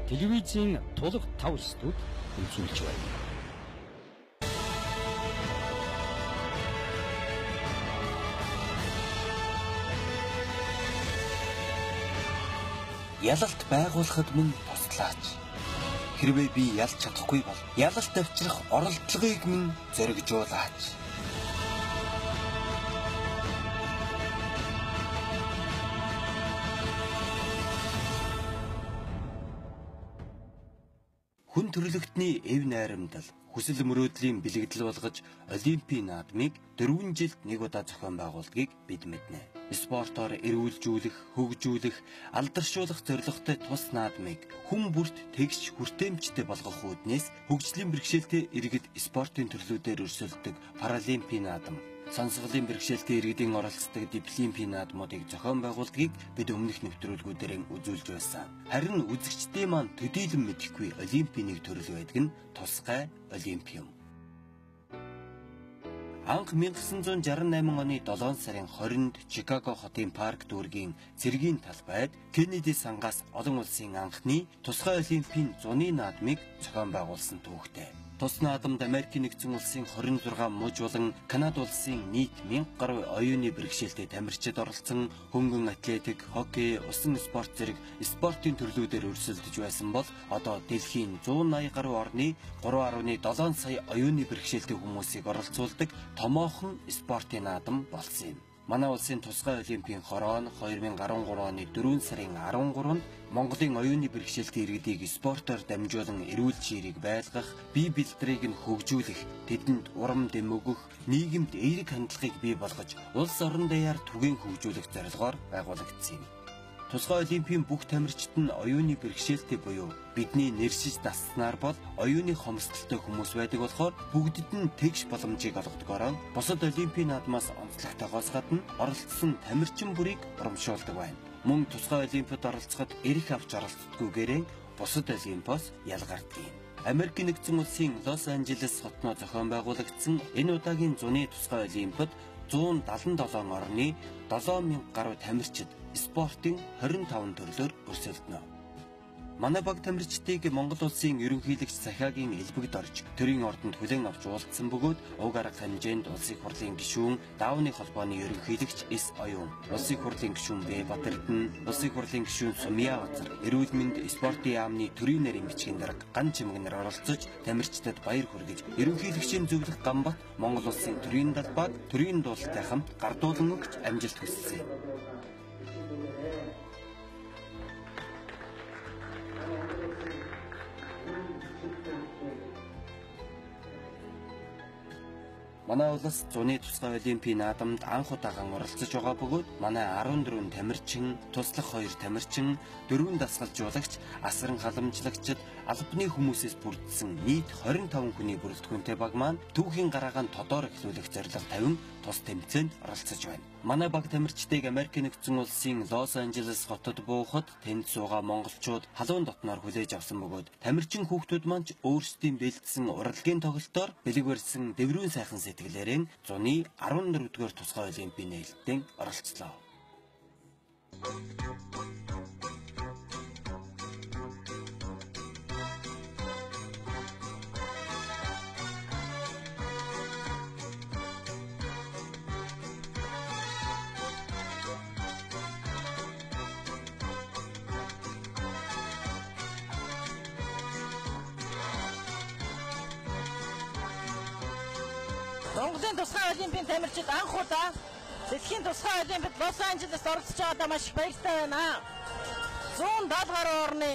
телевизийн тулга 5 студ үзүүлж байна. Ялалт байгуулахад минь туслаач. Хэрвээ би ялж чадахгүй бол ялалт авчрах оролдлогыг минь зоригжуулаач. Хүн төрөлхтний эв найрамдал хүсэл мөрөөдлийн бэлэгдэл болгож Олимпийн наадмыг 4 жилд нэг удаа зохион байгуулдгийг бид мэднэ. Спортоор эрүүлжүүлэх, хөгжүүлэх, алдаршуулах зорилготой тус наадмыг хүн бүрт тэгш хүртээмжтэй болгох үүднээс хөгжлийн бэрхшээлтэй иргэд спортын төрлүүдээр өрсөлдөг Паралимпийн наадам, сонсголын бэрхшээлтэй иргэдийн оролцдог Дефлимпийн наадмуудыг зохион байгуулдгийг бид өмнөх нэвтрүүлгүүдээр үзүүлж байсан. Харин үзэгчдийн маань төдийлөн мэдэхгүй Олимпийн нэг төрөл байдаг нь тусгай Олимпиум. Анх 1968 оны 7 сарын 20-нд Чикаго хотын парк дүүргийн цэргийн талбайд Кеннеди сангаас олон улсын анхны тусгай Олимпийн зуны наадмыг зохион байгуулсан түүхтэй. Тус наадамд Америкийн нэгдсэн улсын 26 мужи болон Канада улсын нийт 1000 гаруй оюуны бэрхшээлтэй тамирчид оролцсон хөнгөн атлетик, хоккей, усан спорт зэрэг спортын төрлүүдээр өрсөлдөж байсан бол одоо дэлхийн 180 гаруй орны 3.7 сая оюуны бэрхшээлтэй хүмүүсийг оролцуулдаг томоохон спортын наадам болсон юм. Манай улсын тусгай Олимпийн хороо нь 2013 оны 4 сарын 13-нд Монголын оюуны бэрхшээлтэй иргэдийг спортоор дамжуулан эрүүл чирийг байлгах, бие бэлтрийг нь хөгжүүлэх, тэдэнд урам дэм өгөх, нийгэмд эерэг хандлагыг бий болгож, улс орон даяар түгээн хөгжүүлэх зорилгоор байгуулагдсан юм. Тусгай Олимпийн бүх тамирчид нь оюуны бэрхшээлтэй буюу бидний нэршиж дасснаар бол оюуны хомсдолтой хүмүүс байдаг болохоор бүгдэд нь тэгш боломжийг олгодогоор бусад Олимпийн наадмаас онцлогтойгоос гадна оролцсон тамирчин бүрийг урамшуулдаг байна. Мөн тусгай Олимпиад оролцоход эрх авч оролцдоггүйгээр бусад Олимпиос ялгардаг юм. Америкийн нэгдсэн улсын Лос Анжелес хотноо зохион байгуулагдсан энэ удаагийн зуны тусгай Олимпиад 177 орны 7000 гаруй тамирчид спортын 25 төрлөөр өрсөлдөнө. Манай баг тамирчдыг Монгол улсын ерөнхийлөгч Сахиагийн элбэгд орж төрийн ордонд хүлээн авч уулзсан бөгөөд уг арга хэмжээнд улсын хурлын гишүүн, даавны холбооны ерөнхийлөгч С. Оюун, улсын хурлын гишүүн Б. Батэрдэн, улсын хурлын гишүүн Сумья Базар, эрүүл мэнд спортын яамны төрийн нарийн бичгийн дарга Ган Чимэгнэр оролцож тамирчдад баяр хүргэж, ерөнхийлөгчийн зөвлөх Гамбат Монгол улсын төрийн далбаг, төрийн дуулалтай хамт гардуулан өгч амжилт хүссэн. Манай улс зуны тусгай Олимпийн наадамд анх удаан оролцож байгаа бөгөөд манай 14 тамирчин, туслах 2 тамирчин, 4 дасгалжуулагч, асран халамжлагчид, албаны хүмүүсээс бүрдсэн нийт 25 хүний бүрэлдэхүүнтэй баг маань түүхийн гараагаан тодоор эхлүүлэх зорилго тавин тус тэмцээнд оролцож байна. Манай баг тамирчдыг Америкийн нэгдсэн улсын Лос Анжелес хотод буухад тэнд суугаа монголчууд халуун дотноор хүлээж авсан бөгөөд тамирчин хүүхдүүд маань ч өөрсдийн бэлдсэн урлагийн тоглолтоор бэлэг барьсан дэврүүн сайхан сэтгэлээрэн зуны 14-р тусгай Олимпийн нээлттэнд оролцлоо. Монголын тусгай Олимпийн тамирчид анх удаа дэлхийн тусгай Олимпиад Лос Анжелест оролцож байгаадаа маш их баяртай байна. 170 гаруй орны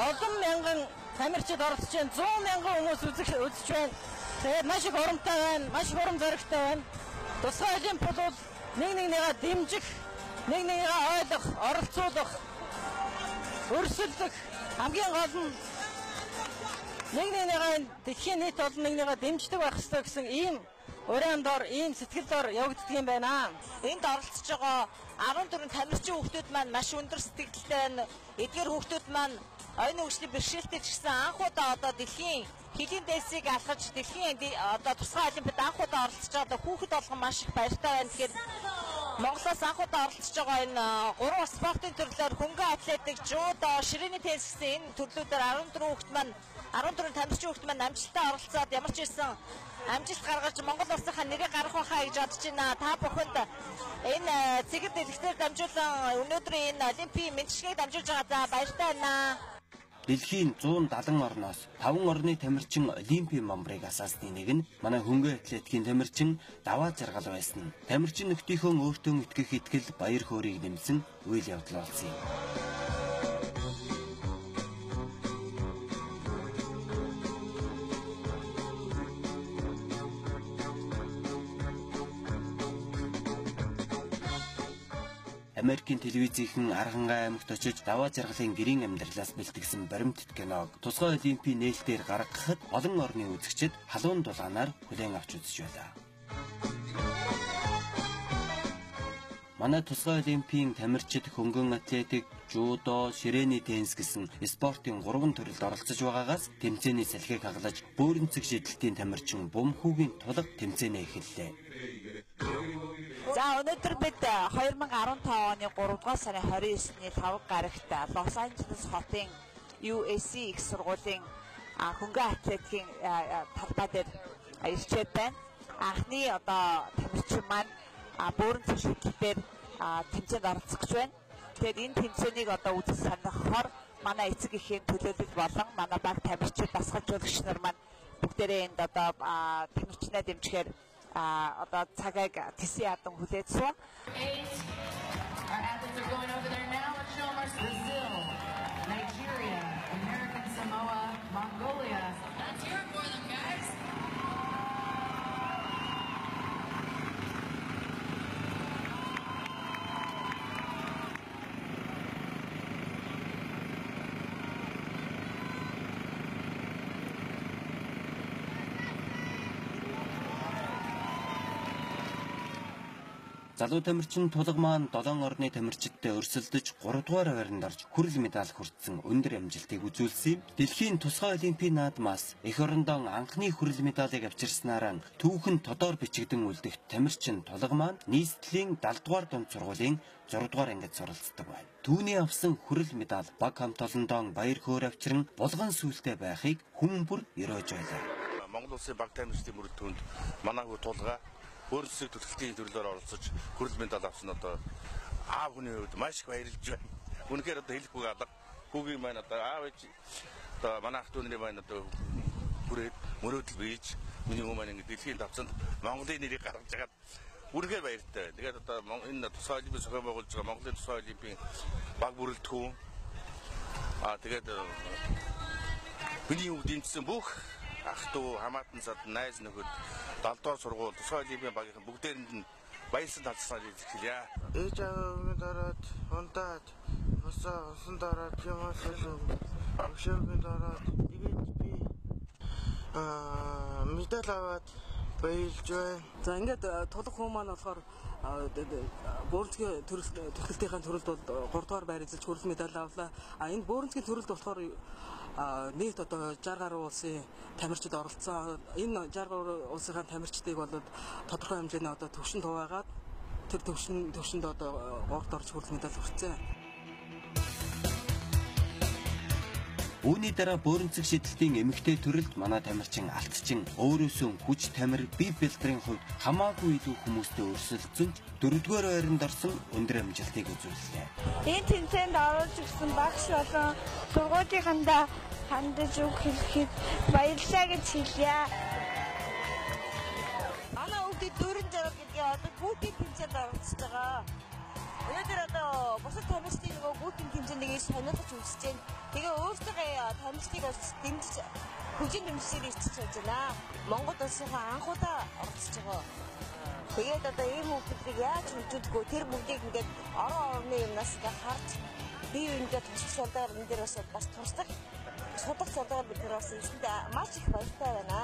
олон мянган тамирчид оролцож байна. 100 мянган хүмүүс үзэж байна. Тэгээд маш их урамтай байна, маш их урам зоригтой байна. Тусгай Олимп бол нэг нэгнийгээ дэмжих, нэг нэгнийгээ ойлгох, оролцуулах, өрсөлдөх хамгийн гол нь нэг нэгнийгээ дэлхийн нийт олон нэгнийгээ дэмждэг байх ёстой гэсэн ийм уран дор ийм сэтгэл дор явагддаг юм байна. Энд оролцож байгаа 14 тамирчин хүүхдүүд маань маш өндөр сэтгэлтэй байна. Эдгээр хүүхдүүд маань оюуны хөгжлийн бэрхшээлтэй ч гэсэн анх удаа одоо дэлхийн Хилийн дэсийг алхаж дэлхийн одоо тусгай олимпиад анх удаа оролцож байгаа одоо хүүхэд болгон маш их баяртай байна. Тэгэхээр Монголоос анх удаа оролцож байгаа энэ 3 спортын төрлөөр хөнгөн атлетик, жудо, ширээний теннис гэсэн энэ төрлүүдээр 14 тамирчин хүүхэд маань амжилттай оролцоод ямар ч байсан амжилт гаргаж Монгол улсынхаа нэрийг гаргах байхаа гэж бодож байна. Та бүхэнд энэ цэгэр дэлгэцээр дамжуулан өнөөдрийн энэ олимпийн мэдлэгийг дамжуулж байгаа баяртай байна. Дэлхийн 170 орноос 5 орны тамирчин олимпийн мамбарыг асаасны нэг нь манай хөнгөн атлетикийн тамирчин даваа жаргал байсан. Тамирчин нөхдийнхөө өөртөө итгэх итгэл баяр хөөргийг нэмсэн үйл явдал болсон юм. Америкийн телевизийнхэн Архангай аймагт очиж даваа жаргалын гэрийн амьдралаас бэлтгэсэн баримтат киног тусгай олимпийн нээлтээр гаргахад олон орны үзэгчид халуун дулаанаар хүлээн авч үзэж байлаа. Манай тусгай олимпийн тамирчид хөнгөн атлетик, жудо, ширээний теннис гэсэн спортын 3 төрөлд оролцож байгаагаас тэмцээний салхийг хагалж бөөрөнцөг шидэлтийн тамирчин Бөмхүүгийн тулга тэмцээнэ эхэллээ. За өнөөдөр бид 2015 оны 3 дугаар сарын 29-ний 5 гарагт Лос Анжелес хотын USC их сургуулийн хөнгөн атлетикийн талбай дээр ирчээд байна. Анхны одоо тамирчин маань бөөрөнцөг шидэлтээр тэмцээнд оролцох гэж байна. Тэгэхээр энэ тэмцээнийг одоо үзэж сонирхохоор манай эцэг эхийн төлөөлөл болон манай баг тамирчид дасгалжуулагч нар маань бүгдээрээ энд одоо тамирчнаа дэмжихээр одоо цагааг тэсийн ядан хүлээж суун. Nigeria, American Samoa, Mongolia. Let's hear it for them, guys. Залуу тамирчин тулга маань 7 орны тамирчидтай өрсөлдөж 3 дугаар байранд орж хүрэл медаль хүртсэн өндөр амжилтыг үзүүлсэн. Дэлхийн тусгай олимпийн наадмаас эх орондоо анхны хүрэл медалийг авчирснараа түүхэн тодор бичигдэн үлдэх тамирчин тулга маань нийслэлийн 70 дугаар дунд сургуулийн 6 дугаар ангид суралцдаг байна. Түүний авсан хүрэл медаль баг хамт олондоо баяр хөөр авчиран булган сүлтэй байхыг хүн бүр өрөөж байлаа. Монгол улсын баг тамирчдын мөрөнд манай хүү тулга өөрсдөө төлөвлөлтийн төрлөөр оролцож хүрэл медаль авсан одоо аав хүний хувьд маш их баярлж байна. Үнэхээр одоо хэлэх үг алга. Хүүгийн маань одоо аав ээж одоо манай ах дүүний маань одоо хүрээд мөрөөдөл бийж миний хүмүүс маань ингэ дэлхийн давцанд Монголын нэрийг гаргаж хагаад үнэхээр баяртай байна. Тэгээд одоо энэ тусгай олимпийн зохион байгуулж байгаа Монголын тусгай олимпийн баг бүрэлдэхүүн тэгээд миний хувьд дэмжсэн бүх ах дүү хамаатан сад найз нөхөд 70 дугаар сургууль тусгай олимпийн багийн бүгдээрэнд нь баярлан талцсан хэлье. Ээж аваагийн дараад ундаад усан дараад юмас өгшөөгийн дараад тэгээд би медаль аваад баярлж байна. За ингээд тулах хүмүүс маань болохоор бөөрөнцгийн төрөлтийн төрөлд бол 3 дугаар байр эзэлж хүрэл медаль авлаа. Энэ бөөрөнцгийн төрөлд болохоор нийт одоо 60 гаруй улсын тамирчид оролцсон. Энэ 60 гаруй улсын тамирчдыг бол тодорхой хэмжээний одоо төвшин хуваагаад тэр төвшөнд одоо 3-т орж хүрэл медаль хүртсэн. Үүний дараа бөөрөнцөг шидэлтийн эмэгтэй төрөлд манай тамирчин алтчин өөрөөсөө хүч тамир бие бэлтрийн хувьд хамаагүй илүү хүмүүстэй өрсөлдсөн 4-р байранд орсон өндөр амжилтыг үзүүллээ. Энэ тэмцээнд оруулж ирсэн багш болон сургуулийнхандаа хандаж үг хэлэхэд баярлалаа гэж хэлье. Манай өвдөд дөрөн жаргал гэдэг одоо бүгдийн тэмцээнд оролцож байгаа. Өнөөдөр одоо бусад тамирчдын нөгөө бүгдийн тэмцээнийг сонирхож үзэж байна. Тэгээ өөрсдөө тамирчдыг дэмжиж хөгжин дэмжсээр ирчих гэж байна. Монгол улсынхаа анх удаа оролцож байгаа. Тэгээд одоо ийм хүмүүсийг яаж хөгжүүлдэггүй тэр бүгдийг ингээд орон орны юмнаас ингээд харж бие биендээ туслах шалгаар энэ дээр бас туслах судах шалгаар бид нар бас эсэндээ маш их баяртай байна.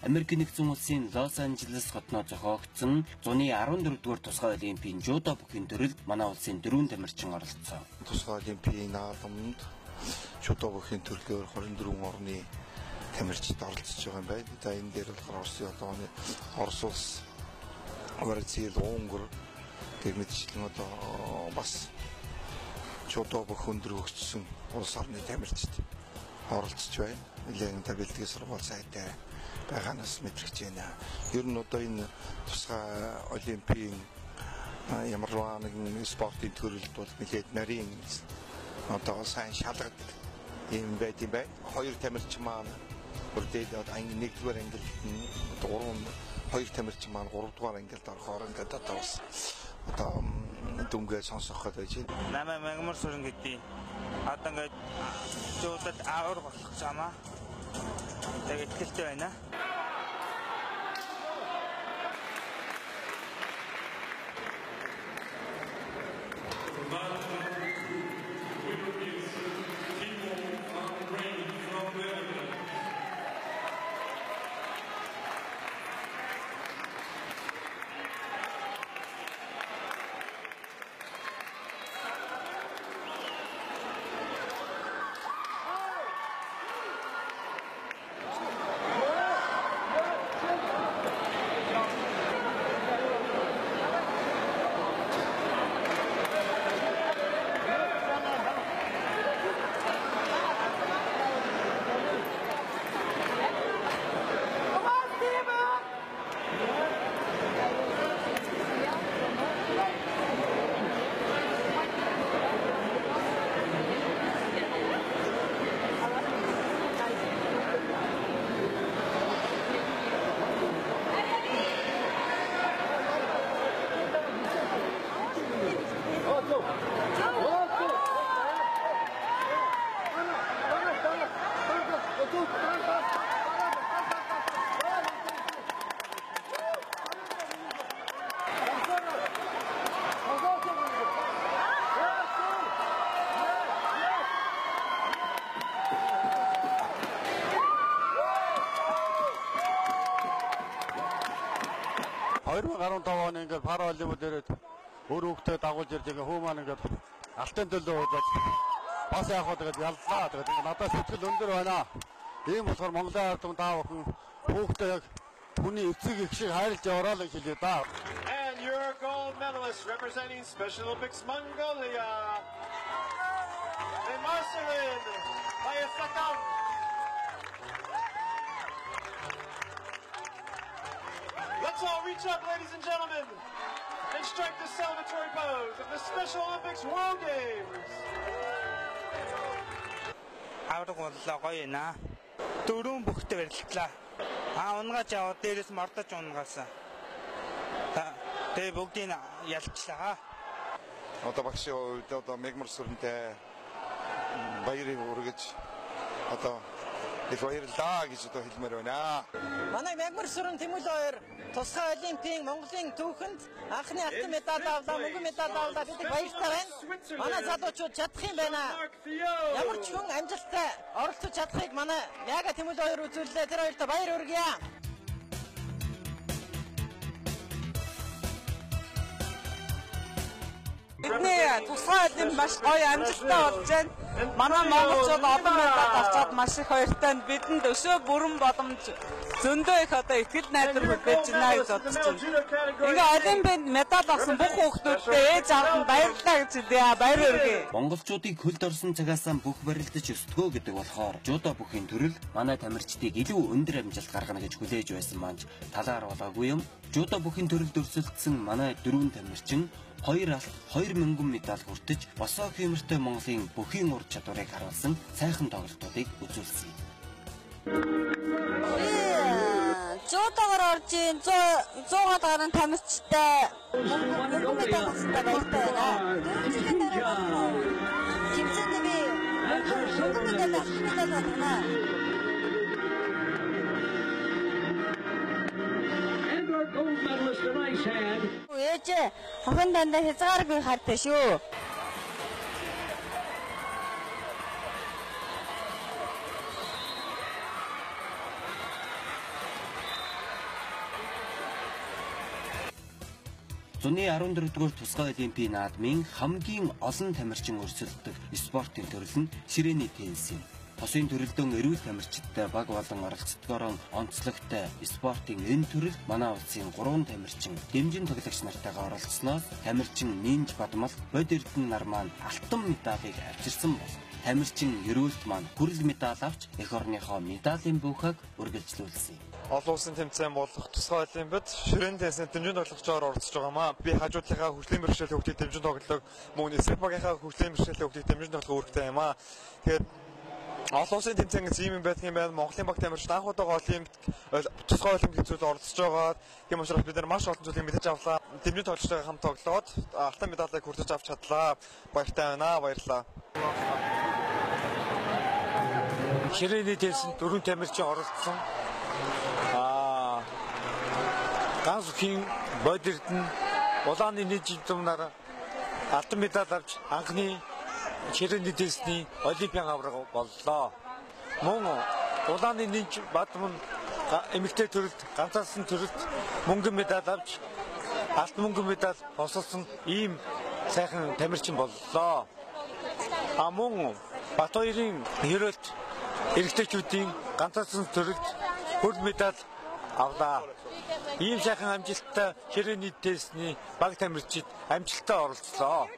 Америк нэгдсэн улсын Лос Анжелес хотноо зохиогдсон зуны 14-р тусгай олимпийн жудо бүхий төрөлд манай улсын 4 тамирчин оролцсон. Тусгай олимпийн наадамд жудо бүхий төрлөөр 24 орны тамирчид оролцож байгаа юм байна. За энэ дээр болохоор Орос улс, Бразил, Унгар гэх мэтчлэн бас жудо бүхэн дөрөвчсөн улс орны тамирчид оролцож байна. Нэлээд бэлтгэл сургууль сайтай байгаанаас мэдрэгч байна. Ер нь одоо энэ тусгай олимпийн ямар нэгэн спортын төрөлд бол нэлээд нарийн одоо сайн шалгадаг юм байт юм байна. Хоёр тамирчин маань бүрдээд нэгдүгээр ангилд хоёр тамирчин маань 3 дугаар ангилд орохоор ингээд одоо бас одоо дүнгээ сонсох гэж байна. Намайг Мягмар Сүрэн гэдэг. Одоо ингээд жуудад авар болох гэж байна. Тэгээд ихтэй байна. оны ингээд паралимууд ирээд өөр хүүхдээ дагуулж ирж байгаа хүү маань ингээд алтын төлөө уулзаад бас яах вэ тэгээд яллаа. Тэгээд ингээд надад сэтгэл өндөр байна. Ийм болохоор Монголын ард түмэн таа бүхэн хүүхдээ яг хүний эцэг их шиг хайрлж яваарай л хэлээ да. And your gold medalist representing Special Olympics Mongolia. Marcelin Bayasakam. Let's all reach up, ladies and gentlemen, and strike the celebratory pose of the Special Olympics World Games. Аврагууллаа гоё наа. Дөрөв бүхтэй барилтлаа. Унгаж аваад дээрээс мордож унгаасан. Тэгээ бүгдийг ялчлаа. Одоо багш одоо Мягмар Сүрэнтэй баярыг хүргэж одоо их баярлалаа гэж одоо хэлмээр байна. Манай Мягмар Сүрэн Тэмүл хоёр тусгай олимпийн Монголын түүхэнд анхны алтан медаль авлаа, мөнгөн медаль авлаа. Бид баяртай байна. Манай залуучууд чадах юм байна. Ямар ч хүн амжилттай оролцож чадахыг манай Мяга Тэмүл хоёр үзүүллээ. Тэр хоёрт баяр хүргье. Бидний тусгай олимп маш гоё амжилттай болж байна. Манай монголчууд олон медаль авчаад маш их баяртай. Бидэнд өсөө бүрэн боломж зөндөө их одоо ихтгэл найдвар хүлээж байна гэж бодож байна. Ингээ олимпиад медаль авсан бүх хүүхдүүдтэй ээж аав нь баярлалаа гэж хэлье. Баяр хүргэе. Монголчуудыг хөлд орсон цагаасаа бүх барилдаж өсдгөө гэдэг болохоор жудо бүхийн төрөл манай тамирчдыг илүү өндөр амжилт гаргана гэж хүлээж байсан маань талаар болоогүй юм. Жудо бүхийн төрөлд өрсөлдсөн манай дөрвөн тамирчин 2 алт 2 мөнгөн медаль хүртэж босоо хэмэртэй Монголын бүхийн ур чадварыг харуулсан сайхан тоглолтуудыг үзүүлсэн. Жудогоор орж ийн 100-аад гаруй тамирчтай мөнгөн медаль авсантай баяртай байна. Дөрөвжилийн дараа тэмцээнд би мөнгөн медаль авсан. Gold medalist the right hand. Ээж охин дандаа хязгааргүй хартай шүү. Зуны 14-р тусгай олимпийн наадмын хамгийн олон тамирчин өрсөлддөг спортын төрөл нь ширээний теннис юм. Хосын төрөлдөн эрүүл тамирчидтай баг болон оролцдогоор онцлогтой спортын энэ төрөлд манай улсын 3 тамирчин дэмжин тоглогч нартайгаа оролцсноос тамирчин Нинж Бадмал бод эрдэнэ нар маань алтан медалийг авчирсан бол тамирчин эрүүлт маань хүрэл медаль авч эх орныхоо медалийн бүхэг үргэлжлүүлсэн. Олон улсын тэмцээн болох тусгай олимпиад ширээний теннисийн дэмжин тоглогчоор оролцож байгаамаа. Би хажуудлынхаа хөгжлийн бэрхшээл хөгжлийн дэмжин тоглог, мөн эсрэг багийнхаа хөгжлийн бэрхшээл хөгжлийн дэмжин тоглох үүрэгтэй юм аа. Тэгээд олон улсын тэмцээн ийм юм байдаг юм байна. Монголын баг тамирчин анх удаага олимпик тусгай олимпик зүйлд оролцож байгаа. Тийм учраас бид нар маш олон зүйлийг мэдэж авлаа. Дэмжин тоглогчтойгоо хамт тоглоод алтан медалийг хүртэж авч чадлаа. Баяртай байна. Баярлалаа. Ширээний теннисэнд 4 тамирчин оролцсон. Ганц хийн бод эрдэнэ улааны нийтжимнаар алтан медаль авч анхны ширээний теннисний олимпийн авраг боллоо. Мөн улааны Нинж Бадмал эмэгтэй төрөлд ганцаарсан төрөлд мөнгөн медаль авч алтан мөнгөн медаль босолсон ийм сайхан тамирчин боллоо. Мөн Батбаярын ерөөлт эрэгтэйчүүдийн ганцаарсан төрөлд хүрэл медаль авлаа. Ийм сайхан амжилттай ширээний теннисний баг тамирчид амжилттай оролцлоо.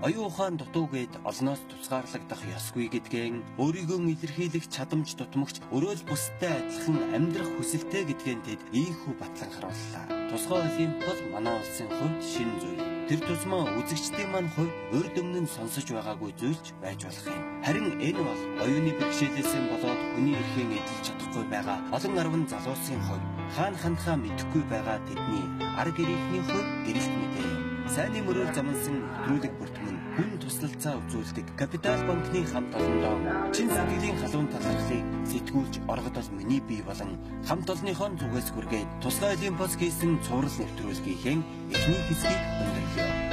Оюун ухаан дутуугээд олноос тусгаарлагдах ёсгүй гэдгэн өөрийгөө илэрхийлэх чадамж дутмагч өрөөл бусдад адилхан амьдрах хүсэлтэй гэдгэн тэд ийхүү батлан харууллаа. Тусгай олимп бол манай улсын хувьд шинэ зүйл. Тэр тусмаа үзэгчдийн маань хувь урд өмнө нь сонсож байгаагүй зүйлч байж болох юм. Харин энэ бол оюуны бэрхшээлээс болоод хүний эрхээ эдэлж чадахгүй байгаа олон арван залуусын хувь хаана хандхаа мэдэхгүй байгаа тэдний арга гэрийнхний хувь гэрэлт мэдээ. Сайнны мөрөөр замнсан нэвтрүүлэг бүртгэн хүн туслалцаа үзүүлдэг Капитал банкны хамт олондоо чин сэтгэлийн халуун талархлыг сэтгүүлж оргодол миний бие болон хамт олонныхон зүгээс хүргээд тусгай олимпиас хийсэн цуврал нэвтрүүлгийнхээ эхний хэсгийг өндөрлөө.